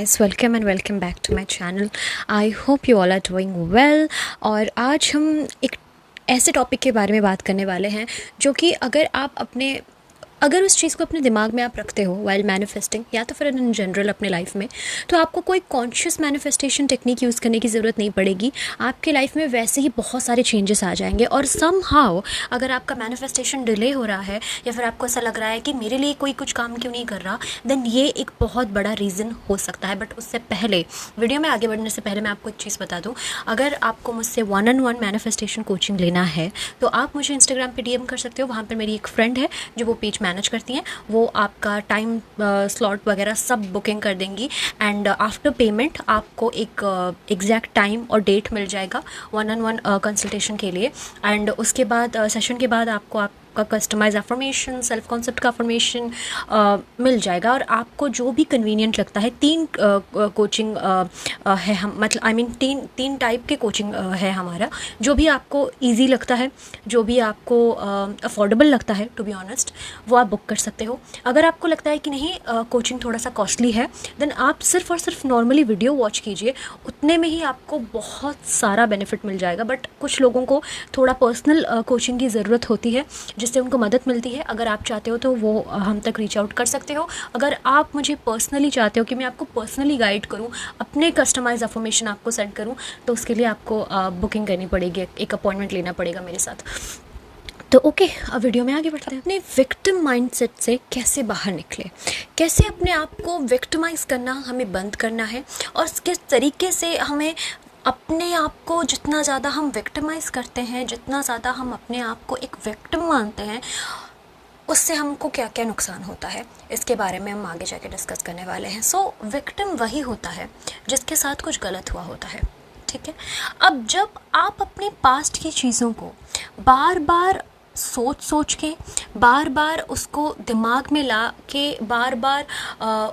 guys, welcome and welcome back to my channel. I hope you all are doing well. और आज हम एक ऐसे टॉपिक के बारे में बात करने वाले हैं जो कि अगर उस चीज़ को अपने दिमाग में आप रखते हो वाइल मैनिफेस्टिंग या तो फिर इन जनरल अपने लाइफ में, तो आपको कोई कॉन्शियस मैनिफेस्टेशन टेक्निक यूज़ करने की ज़रूरत नहीं पड़ेगी। आपके लाइफ में वैसे ही बहुत सारे चेंजेस आ जाएंगे। और समहाउ अगर आपका मैनिफेस्टेशन डिले हो रहा है या फिर आपको ऐसा लग रहा है कि मेरे लिए कोई कुछ काम क्यों नहीं कर रहा, देन ये एक बहुत बड़ा रीज़न हो सकता है। बट उससे पहले, वीडियो में आगे बढ़ने से पहले मैं आपको एक चीज़ बता दूँ। अगर आपको मुझसे 1-on-1 मैनिफेस्टेशन कोचिंग लेना है तो आप मुझे इंस्टाग्राम पे DM कर सकते हो। वहाँ पर मेरी एक फ्रेंड है जो वो पेज मैनेज करती हैं, वो आपका टाइम स्लॉट वगैरह सब बुकिंग कर देंगी एंड आफ्टर पेमेंट आपको एक एग्जैक्ट टाइम और डेट मिल जाएगा 1-on-1 कंसल्टेशन के लिए। एंड उसके बाद सेशन के बाद आपका कस्टमाइज अफर्मेशन, सेल्फ कॉन्सेप्ट का अफर्मेशन मिल जाएगा। और आपको जो भी कन्वीनियंट लगता है, 3 कोचिंग है हम, मतलब तीन टाइप के कोचिंग है हमारा। जो भी आपको इजी लगता है, जो भी आपको अफोर्डेबल लगता है, टू बी ऑनेस्ट, वो आप बुक कर सकते हो। अगर आपको लगता है कि नहीं कोचिंग थोड़ा सा कॉस्टली है, देन आप सिर्फ और सिर्फ नॉर्मली वीडियो वॉच कीजिए, उतने में ही आपको बहुत सारा बेनिफिट मिल जाएगा। बट कुछ लोगों को थोड़ा पर्सनल कोचिंग की ज़रूरत होती है जिससे उनको मदद मिलती है। अगर आप चाहते हो तो वो हम तक रीच आउट कर सकते हो। अगर आप मुझे पर्सनली चाहते हो कि मैं आपको पर्सनली गाइड करूं, अपने कस्टमाइज अफर्मेशन आपको सेंड करूं, तो उसके लिए आपको बुकिंग करनी पड़ेगी, एक अपॉइंटमेंट लेना पड़ेगा मेरे साथ। तो ओके, अब वीडियो में आगे बढ़ते हैं। अपने विक्टिम माइंडसेट से कैसे बाहर निकले, कैसे अपने आप को विक्टिमाइज़ करना हमें बंद करना है, और किस तरीके से हमें अपने आप को, जितना ज़्यादा हम विक्टिमाइज़ करते हैं, जितना ज़्यादा हम अपने आप को एक विक्टिम मानते हैं, उससे हमको क्या क्या नुकसान होता है, इसके बारे में हम आगे जाके डिस्कस करने वाले हैं। सो विक्टिम वही होता है जिसके साथ कुछ गलत हुआ होता है, ठीक है। अब जब आप अपने पास्ट की चीज़ों को बार बार सोच के, बार बार उसको दिमाग में ला के, बार बार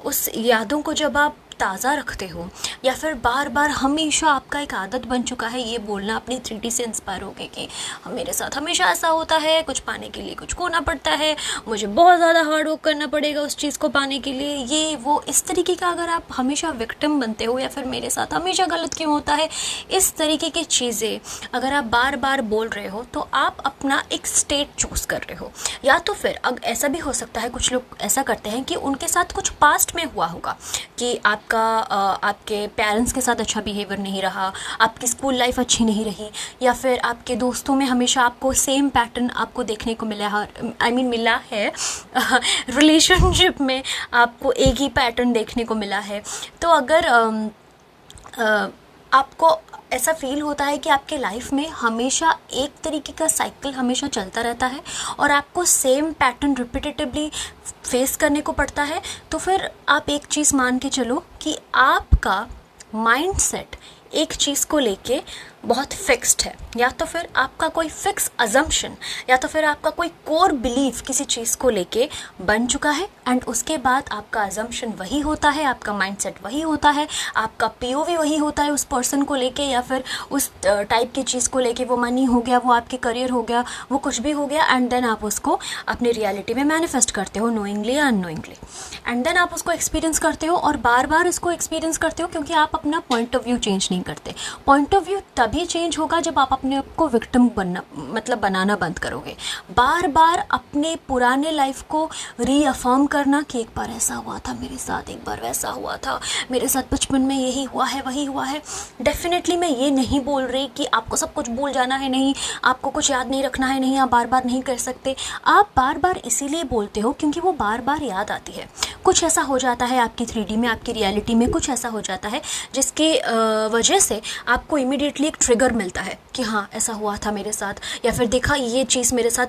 उस यादों को जब आप ताज़ा रखते हो, या फिर बार बार हमेशा आपका एक आदत बन चुका है ये बोलना अपनी 3D से इंस्पायर हो गए कि मेरे साथ हमेशा ऐसा होता है, कुछ पाने के लिए कुछ खोना पड़ता है, मुझे बहुत ज़्यादा हार्ड वर्क करना पड़ेगा उस चीज़ को पाने के लिए, ये वो, इस तरीके का अगर आप हमेशा विक्टिम बनते हो, या फिर मेरे साथ हमेशा गलत क्यों होता है, इस तरीके की चीज़ें अगर आप बार बार बोल रहे हो, तो आप अपना एक स्टेट चूज़ कर रहे हो। या तो फिर अब ऐसा भी हो सकता है, कुछ लोग ऐसा करते हैं कि उनके साथ कुछ पास्ट में हुआ होगा कि आपके पेरेंट्स के साथ अच्छा बिहेवियर नहीं रहा, आपकी स्कूल लाइफ अच्छी नहीं रही, या फिर आपके दोस्तों में हमेशा आपको सेम पैटर्न आपको देखने को मिला है रिलेशनशिप में आपको एक ही पैटर्न देखने को मिला है। तो अगर आपको ऐसा फील होता है कि आपके लाइफ में हमेशा एक तरीके का साइकिल हमेशा चलता रहता है और आपको सेम पैटर्न रिपीटेटिवली फेस करने को पड़ता है, तो फिर आप एक चीज़ मान के चलो कि आपका माइंडसेट एक चीज़ को लेके बहुत फिक्स्ड है, या तो फिर आपका कोई फिक्स अजम्पशन, या तो फिर आपका कोई कोर बिलीफ किसी चीज़ को लेके बन चुका है, एंड उसके बाद आपका अजम्पशन वही होता है, आपका माइंडसेट वही होता है, आपका POV वही होता है उस पर्सन को लेके, या फिर उस टाइप की चीज़ को लेके। वो मनी हो गया, वो आपके करियर हो गया, वो कुछ भी हो गया, एंड देन आप उसको अपनी रियलिटी में मैनिफेस्ट करते हो, नोइंगली या अननोइंगली। एंड देन आप उसको एक्सपीरियंस करते हो, और बार बार उसको एक्सपीरियंस करते हो, क्योंकि आप अपना पॉइंट ऑफ व्यू चेंज नहीं करते। पॉइंट ऑफ व्यू तभी चेंज होगा जब आप अपने आप को विक्टिम बनाना बंद करोगे। बार बार अपने पुराने लाइफ को रीअफर्म करना कि एक बार ऐसा हुआ था मेरे साथ, एक बार वैसा हुआ था मेरे साथ, बचपन में यही हुआ है, वही हुआ है। डेफिनेटली मैं ये नहीं बोल रही कि आपको सब कुछ भूल जाना है, नहीं, आपको कुछ याद नहीं रखना है, नहीं, आप बार बार नहीं कर सकते। आप बार बार इसीलिए बोलते हो क्योंकि वो बार बार याद आती है। कुछ ऐसा हो जाता है आपकी 3D में, आपकी रियलिटी में कुछ ऐसा हो जाता है जिसके वजह से आपको इमीडिएटली एक ट्रिगर मिलता है कि हाँ ऐसा हुआ था मेरे साथ, या फिर देखा ये चीज़ मेरे साथ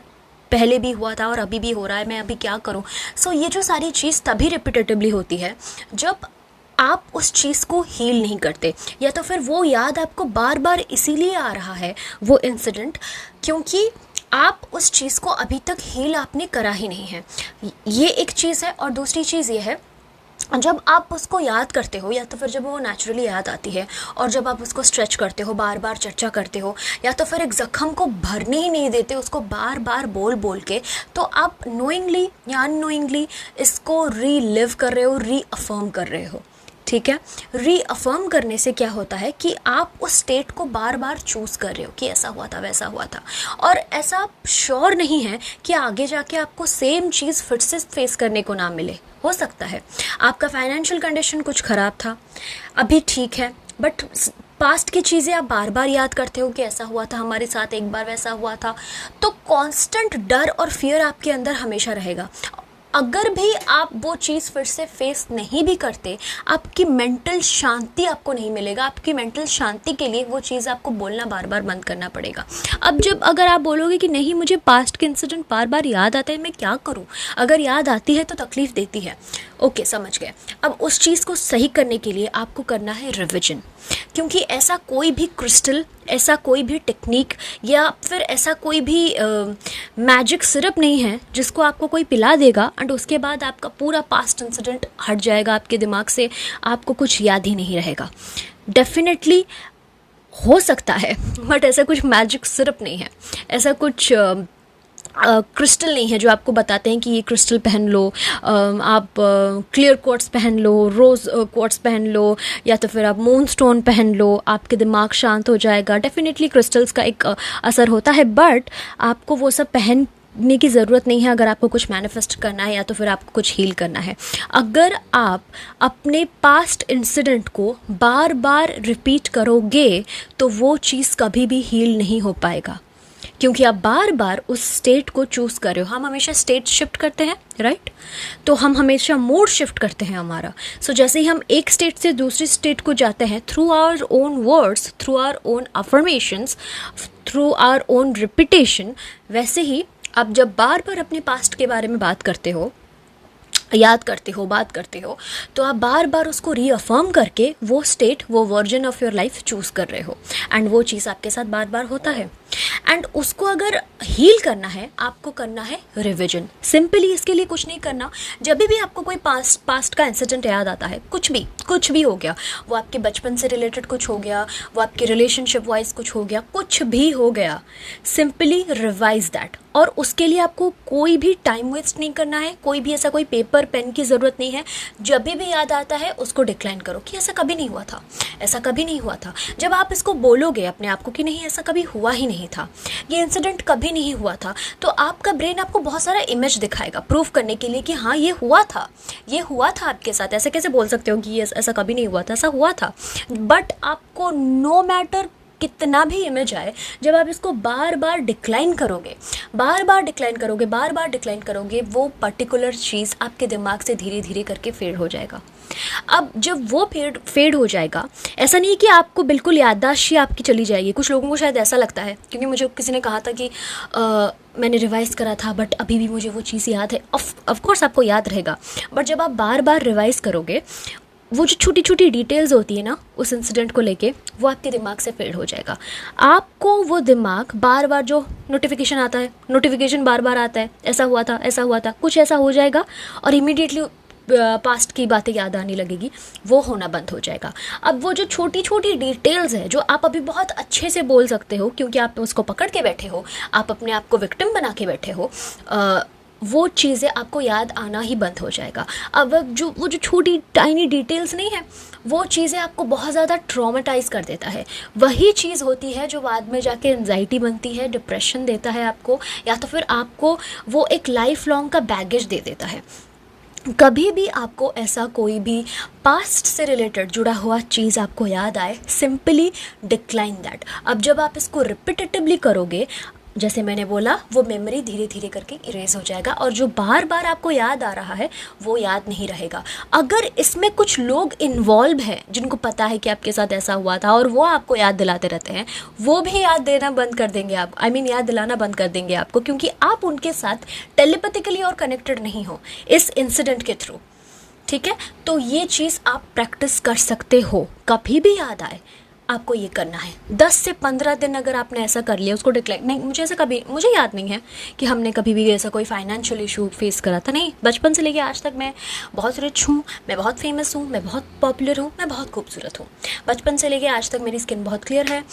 पहले भी हुआ था और अभी भी हो रहा है, मैं अभी क्या करूँ। सो ये जो सारी चीज़ तभी रिपीटेटिवली होती है जब आप उस चीज़ को हील नहीं करते, या तो फिर वो याद आपको बार बार इसीलिए आ रहा है, वो इंसिडेंट, क्योंकि आप उस चीज़ को अभी तक हील आपने करा ही नहीं है। ये एक चीज़ है। और दूसरी चीज़ ये है, जब आप उसको याद करते हो, या तो फिर जब वो नेचुरली याद आती है और जब आप उसको स्ट्रेच करते हो, बार बार चर्चा करते हो, या तो फिर एक ज़ख्म को भरने ही नहीं देते उसको बार बार बोल बोल के, तो आप नोइंगली या अननोइंगली इसको रीलिव कर रहे हो, रीअफर्म कर रहे हो, ठीक है। रीअफर्म करने से क्या होता है कि आप उस स्टेट को बार बार चूज़ कर रहे हो कि ऐसा हुआ था वैसा हुआ था, और ऐसा आप श्योर नहीं है कि आगे जाके आपको सेम चीज़ फिर से फेस करने को ना मिले। हो सकता है आपका फाइनेंशियल कंडीशन कुछ ख़राब था, अभी ठीक है, बट पास्ट की चीज़ें आप बार बार याद करते हो कि ऐसा हुआ था हमारे साथ, एक बार वैसा हुआ था, तो कांस्टेंट डर और फियर आपके अंदर हमेशा रहेगा। अगर भी आप वो चीज़ फिर से फेस नहीं भी करते, आपकी मेंटल शांति आपको नहीं मिलेगा। आपकी मेंटल शांति के लिए वो चीज़ आपको बोलना बार बार बंद करना पड़ेगा। अब जब अगर आप बोलोगे कि नहीं मुझे पास्ट के इंसिडेंट बार बार याद आते हैं, मैं क्या करूं? अगर याद आती है तो तकलीफ़ देती है, ओके समझ गए। अब उस चीज़ को सही करने के लिए आपको करना है रिविजन, क्योंकि ऐसा कोई भी क्रिस्टल, ऐसा कोई भी टेक्निक या फिर ऐसा कोई भी मैजिक सिरप नहीं है जिसको आपको कोई पिला देगा एंड उसके बाद आपका पूरा पास्ट इंसिडेंट हट जाएगा आपके दिमाग से, आपको कुछ याद ही नहीं रहेगा। डेफिनेटली हो सकता है, बट ऐसा कुछ मैजिक सिरप नहीं है, ऐसा कुछ क्रिस्टल नहीं है जो आपको बताते हैं कि ये क्रिस्टल पहन लो, आप क्लियर क्वार्ट्ज पहन लो, रोज़ क्वार्ट्ज पहन लो, या तो फिर आप मून स्टोन पहन लो, आपके दिमाग शांत हो जाएगा। डेफिनेटली क्रिस्टल्स का एक असर होता है, बट आपको वो सब पहनने की ज़रूरत नहीं है अगर आपको कुछ मैनिफेस्ट करना है या तो फिर आपको कुछ हील करना है। अगर आप अपने पास्ट इंसिडेंट को बार बार रिपीट करोगे तो वो चीज़ कभी भी हील नहीं हो पाएगा, क्योंकि आप बार बार उस स्टेट को चूज़ कर रहे हो। हम हमेशा स्टेट शिफ्ट करते हैं, राइट? तो हम हमेशा मोड शिफ्ट करते हैं हमारा। सो जैसे ही हम एक स्टेट से दूसरी स्टेट को जाते हैं through our own words, through our own affirmations, through our own repetition, वैसे ही आप जब बार बार अपने पास्ट के बारे में बात करते हो, याद करते हो, बात करते हो, तो आप बार बार उसको रीअफर्म करके वो स्टेट, वो version of your life choose कर रहे हो, एंड वो चीज़ आपके साथ बार बार होता है। एंड उसको अगर हील करना है, आपको करना है रिविजन। सिंपली इसके लिए कुछ नहीं करना। जब भी आपको कोई पास्ट का इंसिडेंट याद आता है, कुछ भी हो गया, वो आपके बचपन से रिलेटेड कुछ हो गया, वो आपके रिलेशनशिप वाइज कुछ हो गया, कुछ भी हो गया, सिंपली रिवाइज दैट। और उसके लिए आपको कोई भी टाइम वेस्ट नहीं करना है, कोई भी ऐसा कोई पेपर पेन की ज़रूरत नहीं है। जब भी याद आता है उसको डिक्लाइन करो कि ऐसा कभी नहीं हुआ था, ऐसा कभी नहीं हुआ था। जब आप इसको बोलोगे अपने आप को कि नहीं ऐसा कभी हुआ ही नहीं था, ये इंसिडेंट कभी नहीं हुआ था, तो आपका ब्रेन आपको बहुत सारा इमेज दिखाएगा प्रूफ करने के लिए कि हाँ ये हुआ था, ये हुआ था आपके साथ। ऐसे कैसे बोल सकते हो कि ये ऐसा कभी नहीं हुआ था, ऐसा हुआ था। बट आपको नो मैटर कितना भी इमेज आए, जब आप इसको बार बार डिक्लाइन करोगे, बार बार डिक्लाइन करोगे, वो पर्टिकुलर चीज़ आपके दिमाग से धीरे धीरे करके फेड हो जाएगा। अब जब वो फेड हो जाएगा, ऐसा नहीं कि आपको बिल्कुल याददाश्त ही आपकी चली जाएगी। कुछ लोगों को शायद ऐसा लगता है, क्योंकि मुझे किसी ने कहा था कि मैंने रिवाइज़ करा था बट अभी भी मुझे वो चीज़ याद है। ऑफ कोर्स आपको याद रहेगा, बट जब आप बार बार रिवाइज़ करोगे, वो जो छोटी छोटी डिटेल्स होती है ना उस इंसिडेंट को लेके, वो आपके दिमाग से फेड हो जाएगा। आपको वो दिमाग बार बार जो नोटिफिकेशन बार बार आता है, ऐसा हुआ था, कुछ ऐसा हो जाएगा और इमीडिएटली पास्ट की बातें याद आने लगेगी, वो होना बंद हो जाएगा। अब वो जो छोटी छोटी डिटेल्स है जो आप अभी बहुत अच्छे से बोल सकते हो क्योंकि आप उसको पकड़ के बैठे हो, आप अपने आप को विक्टिम बना के बैठे हो, वो चीज़ें आपको याद आना ही बंद हो जाएगा। अब वो जो छोटी टाइनी डिटेल्स नहीं है, वो चीज़ें आपको बहुत ज़्यादा ट्रॉमेटाइज़ कर देता है। वही चीज़ होती है जो बाद में जाके एंजाइटी बनती है, डिप्रेशन देता है आपको, या तो फिर आपको वो एक लाइफ लॉन्ग का बैगेज दे देता है। कभी भी आपको ऐसा कोई भी पास्ट से रिलेटेड जुड़ा हुआ चीज़ आपको याद आए, सिंपली डिक्लाइन दैट। अब जब आप इसको रिपीटेटिवली करोगे, जैसे मैंने बोला, वो मेमोरी धीरे धीरे करके इरेज हो जाएगा और जो बार बार आपको याद आ रहा है वो याद नहीं रहेगा। अगर इसमें कुछ लोग इन्वॉल्व हैं जिनको पता है कि आपके साथ ऐसा हुआ था और वो आपको याद दिलाते रहते हैं, वो भी याद देना बंद कर देंगे, याद दिलाना बंद कर देंगे आपको, क्योंकि आप उनके साथ टेलीपैथिकली और कनेक्टेड नहीं हो इस इंसिडेंट के थ्रू। ठीक है, तो ये चीज़ आप प्रैक्टिस कर सकते हो। कभी भी याद आए, आपको ये करना है। 10 से 15 दिन अगर आपने ऐसा कर लिया, उसको डिक्लेयर नहीं, मुझे याद नहीं है कि हमने कभी भी ऐसा कोई फाइनेंशियल इशू फेस करा था। नहीं, बचपन से लेके आज तक मैं बहुत रिच हूँ, मैं बहुत फेमस हूँ, मैं बहुत पॉपुलर हूँ, मैं बहुत खूबसूरत हूँ। बचपन से लेके आज तक मेरी स्किन बहुत क्लियर है,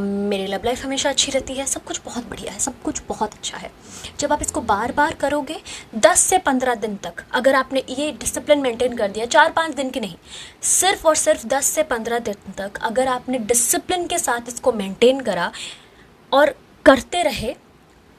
मेरी लव लाइफ हमेशा अच्छी रहती है, सब कुछ बहुत बढ़िया है, सब कुछ बहुत अच्छा है। जब आप इसको बार बार करोगे 10 से 15 दिन तक, अगर आपने ये डिसिप्लिन मेंटेन कर दिया, 4-5 दिन की नहीं, सिर्फ और सिर्फ 10 से 15 दिन तक अगर आपने डिसिप्लिन के साथ इसको मेंटेन करा और करते रहे,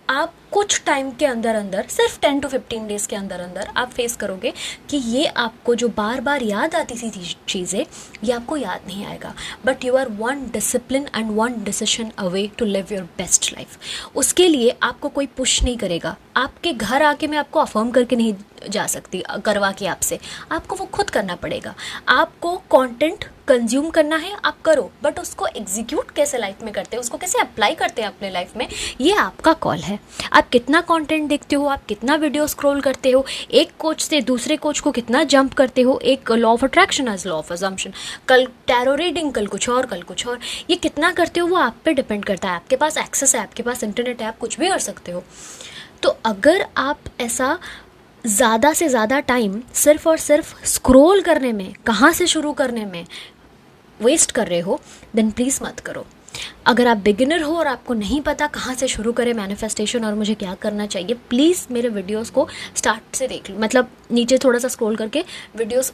आप कुछ टाइम के अंदर अंदर, सिर्फ 10 to 15 डेज़ के अंदर अंदर आप फेस करोगे कि ये आपको जो बार बार याद आती थी चीज़ें, ये आपको याद नहीं आएगा। But you are one discipline and one decision away to live your best life. उसके लिए आपको कोई पुश नहीं करेगा, आपके घर आके मैं आपको अफर्म करके नहीं जा सकती, करवा के आपसे, आपको वो खुद करना पड़ेगा। आपको कंटेंट कंज्यूम करना है, आप करो, बट उसको एग्जीक्यूट कैसे लाइफ में करते हैं, उसको कैसे अप्लाई करते हैं अपने लाइफ में, ये आपका कॉल है। आप कितना कंटेंट देखते हो, आप कितना वीडियो स्क्रॉल करते हो, एक कोच से दूसरे कोच को कितना जंप करते हो, एक law of attraction as law of assumption, कल टैरो रीडिंग, कल कुछ और, कल कुछ और, ये कितना करते हो वो आप पे डिपेंड करता है। आपके पास एक्सेस है, आपके पास इंटरनेट है, आप कुछ भी कर सकते हो। तो अगर आप ऐसा ज़्यादा से ज़्यादा टाइम सिर्फ और सिर्फ स्क्रॉल करने में, कहाँ से शुरू करने में वेस्ट कर रहे हो, देन प्लीज़ मत करो। अगर आप बिगिनर हो और आपको नहीं पता कहाँ से शुरू करें मैनिफेस्टेशन और मुझे क्या करना चाहिए, प्लीज़ मेरे वीडियोस को स्टार्ट से देख लो, मतलब नीचे थोड़ा सा स्क्रॉल करके वीडियोस,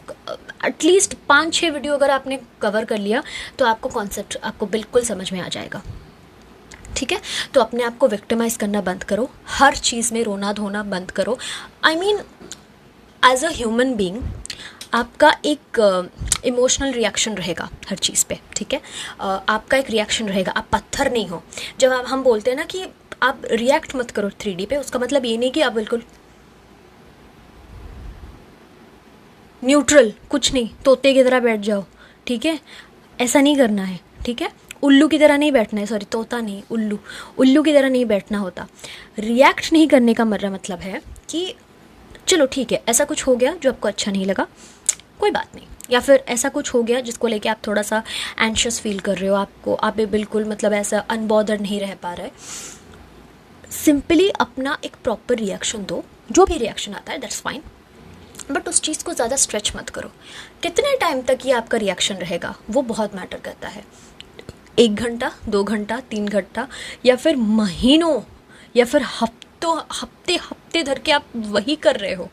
एटलीस्ट 5-6 वीडियो अगर आपने कवर कर लिया तो आपको कॉन्सेप्ट आपको बिल्कुल समझ में आ जाएगा। ठीक है, तो अपने आप को विक्टिमाइज़ करना बंद करो, हर चीज़ में रोना धोना बंद करो। I mean as a human being आपका एक इमोशनल रिएक्शन रहेगा हर चीज़ पे। ठीक है, आपका एक रिएक्शन रहेगा, आप पत्थर नहीं हो। जब हम बोलते हैं ना कि आप रिएक्ट मत करो 3D पे, उसका मतलब ये नहीं कि आप बिल्कुल न्यूट्रल, कुछ नहीं, तोते की तरह बैठ जाओ। ठीक है, ऐसा नहीं करना है। ठीक है, उल्लू की तरह नहीं बैठना है, सॉरी तोता नहीं, उल्लू की तरह नहीं बैठना होता। रिएक्ट नहीं करने का मेरा मतलब है कि चलो ठीक है, ऐसा कुछ हो गया जो आपको अच्छा नहीं लगा, कोई बात नहीं, या फिर ऐसा कुछ हो गया जिसको लेके आप थोड़ा सा एंशियस फील कर रहे हो, आप बिल्कुल मतलब ऐसा अनबॉदर्ड नहीं रह पा रहे, सिंपली अपना एक प्रॉपर रिएक्शन दो। जो भी रिएक्शन आता है दैट्स फाइन, बट उस चीज़ को ज़्यादा स्ट्रेच मत करो। कितने टाइम तक ये आपका रिएक्शन रहेगा वो बहुत मैटर करता है। 1 घंटा, 2 घंटा, 3 घंटा, या फिर महीनों, या फिर हफ्ते धर के आप वही कर रहे हो,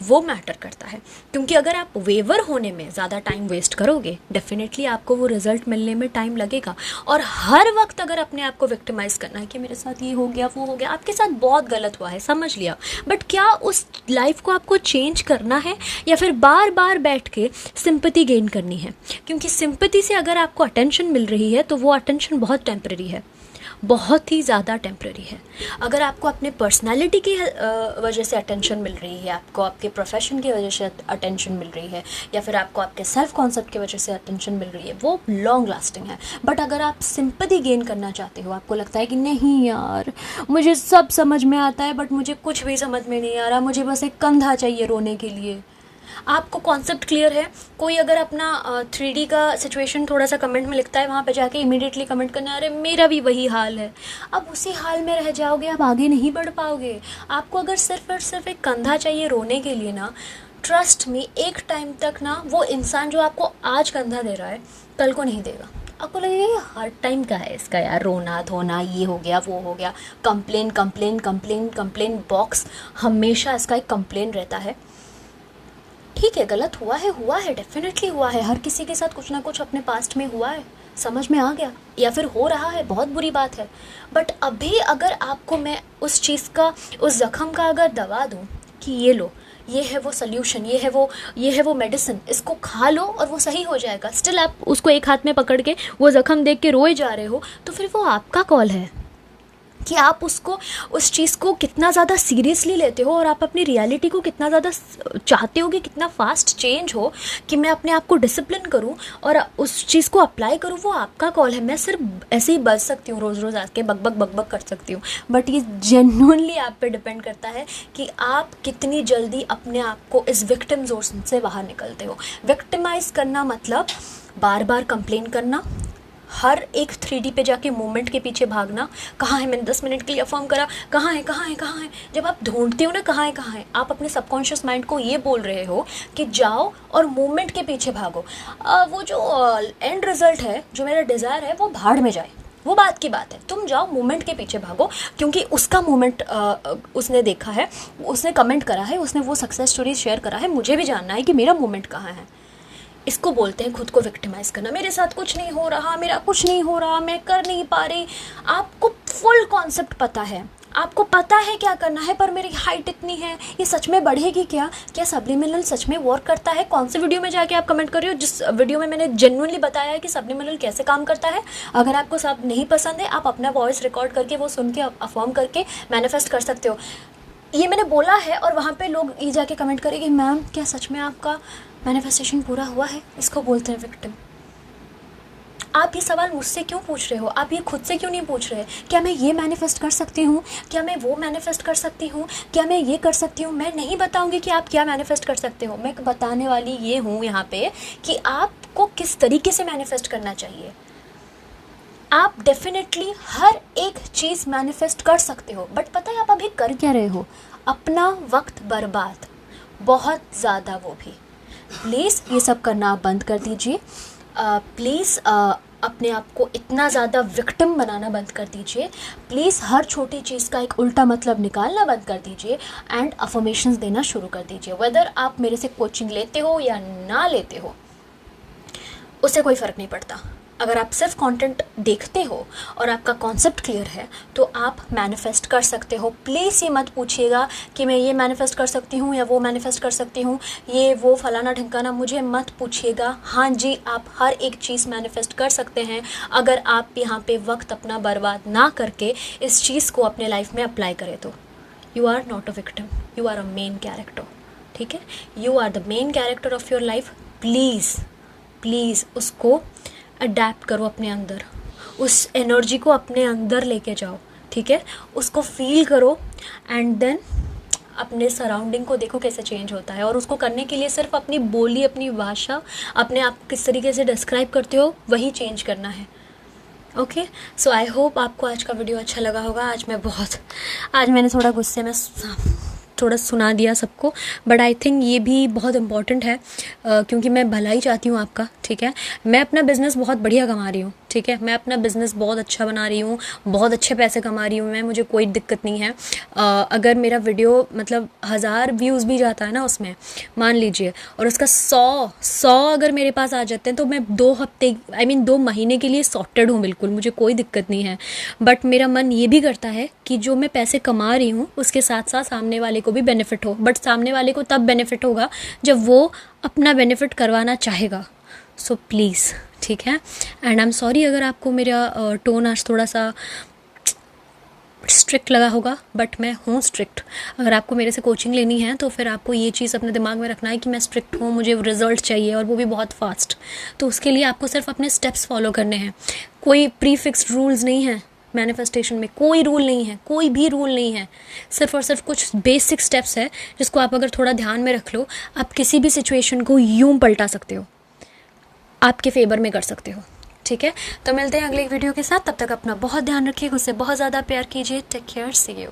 वो मैटर करता है। क्योंकि अगर आप वेवर होने में ज़्यादा टाइम वेस्ट करोगे, डेफिनेटली आपको वो रिजल्ट मिलने में टाइम लगेगा। और हर वक्त अगर अपने आप को विक्टिमाइज़ करना है कि मेरे साथ ये हो गया, वो हो गया, आपके साथ बहुत गलत हुआ है, समझ लिया, बट क्या उस लाइफ को आपको चेंज करना है या फिर बार बार बैठ के सिंपैथी गेन करनी है? क्योंकि सिंपैथी से अगर आपको अटेंशन मिल रही है तो वो अटेंशन बहुत टेम्पररी है, बहुत ही ज़्यादा टेम्प्रेरी है। अगर आपको अपने पर्सनालिटी की वजह से अटेंशन मिल रही है, आपको आपके प्रोफेशन की वजह से अटेंशन मिल रही है, या फिर आपको आपके सेल्फ कॉन्सेप्ट की वजह से अटेंशन मिल रही है, वो लॉन्ग लास्टिंग है। बट अगर आप सिंपैथी गेन करना चाहते हो, आपको लगता है कि नहीं यार मुझे सब समझ में आता है बट मुझे कुछ भी समझ में नहीं आ रहा, मुझे बस एक कंधा चाहिए रोने के लिए, आपको कॉन्सेप्ट क्लियर है। कोई अगर अपना 3D का सिचुएशन थोड़ा सा कमेंट में लिखता है, वहाँ पे जाके इमीडिएटली कमेंट करना, अरे मेरा भी वही हाल है, अब उसी हाल में रह जाओगे, आप आगे नहीं बढ़ पाओगे। आपको अगर सिर्फ और सिर्फ एक कंधा चाहिए रोने के लिए ना, ट्रस्ट मी, एक टाइम तक ना वो इंसान जो आपको आज कंधा दे रहा है कल को नहीं देगा। आपको लगेगा ये हर टाइम का है इसका यार, रोना धोना, ये हो गया वो हो गया, complain complain complain complain box हमेशा इसका एक कंप्लेन रहता है। ठीक है, गलत हुआ है, डेफिनेटली हुआ है, हर किसी के साथ कुछ ना कुछ अपने पास्ट में हुआ है, समझ में आ गया, या फिर हो रहा है, बहुत बुरी बात है। बट अभी अगर आपको मैं उस चीज़ का, उस ज़ख्म का अगर दवा दूँ कि ये लो, ये है वो सल्यूशन, ये है वो मेडिसिन, इसको खा लो और वो सही हो जाएगा, स्टिल आप उसको एक हाथ में पकड़ के वो ज़ख्म देख के रोए जा रहे हो, तो फिर वो आपका कॉल है कि आप उस चीज़ को कितना ज़्यादा सीरियसली लेते हो और आप अपनी रियलिटी को कितना ज़्यादा चाहते हो कि कितना फास्ट चेंज हो, कि मैं अपने आप को डिसिप्लिन करूं और उस चीज़ को अप्लाई करूं, वो आपका कॉल है। मैं सिर्फ ऐसे ही बज सकती हूँ, रोज़ आके बक कर सकती हूँ, बट ये जेन्युइनली आप पे डिपेंड करता है कि आप कितनी जल्दी अपने आप को इस विक्टिम जोन से बाहर निकलते हो। विक्टिमाइज़ करना मतलब बार बार कंप्लेन करना, हर एक 3D पे जाके मोमेंट के पीछे भागना, कहाँ है, मैंने 10 मिनट के लिए अफर्म करा, कहाँ है कहाँ है कहाँ है, जब आप ढूंढते हो ना कहाँ है, आप अपने सबकॉन्शियस माइंड को ये बोल रहे हो कि जाओ और मोमेंट के पीछे भागो। वो जो एंड रिजल्ट है, जो मेरा डिज़ायर है, वो भाड़ में जाए, वो बात की बात है। तुम जाओ मोमेंट के पीछे भागो, क्योंकि उसका मोमेंट उसने देखा है, उसने कमेंट करा है, उसने वो सक्सेस स्टोरी शेयर करा है, मुझे भी जानना है कि मेरा मोमेंट कहाँ है। इसको बोलते हैं खुद को विक्टिमाइज करना। मेरे साथ कुछ नहीं हो रहा, मेरा कुछ नहीं हो रहा, मैं कर नहीं पा रही। आपको फुल कॉन्सेप्ट पता है, आपको पता है क्या करना है, पर मेरी हाइट इतनी है, ये सच में बढ़ेगी क्या? क्या सब्लिमिनल सच में वर्क करता है? कौन से वीडियो में जाके आप कमेंट कर रहे हो जिस वीडियो में मैंने जेन्युइनली बताया है कि सब्लिमिनल कैसे काम करता है? अगर आपको सब नहीं पसंद है, आप अपना वॉइस रिकॉर्ड करके वो सुन के अफर्म करके मैनिफेस्ट कर सकते हो। ये मैंने बोला है और वहाँ पे लोग ये जाके कमेंट करेंगे, मैम क्या सच में आपका मैनिफेस्टेशन पूरा हुआ है? इसको बोलते हैं विक्टिम। आप ये सवाल मुझसे क्यों पूछ रहे हो? आप ये खुद से क्यों नहीं पूछ रहे? क्या मैं ये मैनिफेस्ट कर सकती हूँ? क्या मैं वो मैनिफेस्ट कर सकती हूँ? क्या मैं ये कर सकती हूँ? मैं नहीं बताऊँगी कि आप क्या मैनिफेस्ट कर सकते हो। मैं बताने वाली ये हूँ यहाँ पे कि आपको किस तरीके से मैनिफेस्ट करना चाहिए। आप डेफिनेटली हर एक चीज़ मैनिफेस्ट कर सकते हो, बट पता है आप अभी कर क्या रहे हो? अपना वक्त बर्बाद, बहुत ज़्यादा, वो भी। प्लीज़ ये सब करना आप बंद कर दीजिए। प्लीज़ अपने आप को इतना ज़्यादा विक्टिम बनाना बंद कर दीजिए। प्लीज़ हर छोटी चीज़ का एक उल्टा मतलब निकालना बंद कर दीजिए एंड अफर्मेशंस देना शुरू कर दीजिए। वेदर आप मेरे से कोचिंग लेते हो या ना लेते हो, उससे कोई फ़र्क नहीं पड़ता। अगर आप सिर्फ कंटेंट देखते हो और आपका कॉन्सेप्ट क्लियर है तो आप मैनिफेस्ट कर सकते हो। प्लीज़ ये मत पूछिएगा कि मैं ये मैनिफेस्ट कर सकती हूँ या वो मैनिफेस्ट कर सकती हूँ, ये वो फलाना ढिमकाना, मुझे मत पूछिएगा। हाँ जी, आप हर एक चीज़ मैनिफेस्ट कर सकते हैं अगर आप यहाँ पे वक्त अपना बर्बाद ना करके इस चीज़ को अपने लाइफ में अप्लाई करें तो। You are not a victim, you are a main character, ठीक है? You are the main character of your life. Please उसको अडेप्ट करो अपने अंदर, उस एनर्जी को अपने अंदर लेके जाओ, ठीक है? उसको फील करो एंड देन अपने सराउंडिंग को देखो कैसे चेंज होता है। और उसको करने के लिए सिर्फ अपनी बोली, अपनी भाषा, अपने आप को किस तरीके से डिस्क्राइब करते हो, वही चेंज करना है। ओके, सो आई होप आपको आज का वीडियो अच्छा लगा होगा। आज मैंने थोड़ा गुस्से में थोड़ा सुना दिया सबको, बट आई थिंक ये भी बहुत इम्पॉर्टेंट है क्योंकि मैं भलाई चाहती हूँ आपका, ठीक है? मैं अपना बिज़नेस बहुत बढ़िया कमा रही हूँ, ठीक है? मैं अपना बिज़नेस बहुत अच्छा बना रही हूँ, बहुत अच्छे पैसे कमा रही हूँ मैं, मुझे कोई दिक्कत नहीं है। अगर मेरा वीडियो मतलब 1000 व्यूज़ भी जाता है ना उसमें, मान लीजिए, और उसका 100 अगर मेरे पास आ जाते हैं तो मैं 2 महीने के लिए सॉर्टेड हूँ, बिल्कुल, मुझे कोई दिक्कत नहीं है। बट मेरा मन ये भी करता है कि जो मैं पैसे कमा रही हूँ उसके साथ साथ सामने वाले को भी बेनिफिट हो, बट सामने वाले को तब बेनिफिट होगा जब वो अपना बेनिफिट करवाना चाहेगा। सो प्लीज़, ठीक है? एंड आई एम सॉरी अगर आपको मेरा टोन आज थोड़ा सा स्ट्रिक्ट लगा होगा, बट मैं हूँ स्ट्रिक्ट। अगर आपको मेरे से कोचिंग लेनी है तो फिर आपको ये चीज़ अपने दिमाग में रखना है कि मैं स्ट्रिक्ट हूँ, मुझे रिजल्ट चाहिए और वो भी बहुत फास्ट। तो उसके लिए आपको सिर्फ अपने स्टेप्स फॉलो करने हैं। कोई प्री फिक्स्ड रूल्स नहीं है मैनिफेस्टेशन में, कोई रूल नहीं है, कोई भी रूल नहीं है। सिर्फ और सिर्फ कुछ बेसिक स्टेप्स है जिसको आप अगर थोड़ा ध्यान में रख लो, आप किसी भी सिचुएशन को यूं पलटा सकते हो, आपके फेवर में कर सकते हो, ठीक है? तो मिलते हैं अगले वीडियो के साथ। तब तक अपना बहुत ध्यान रखिए, खुद से बहुत ज़्यादा प्यार कीजिए। Take care, see you.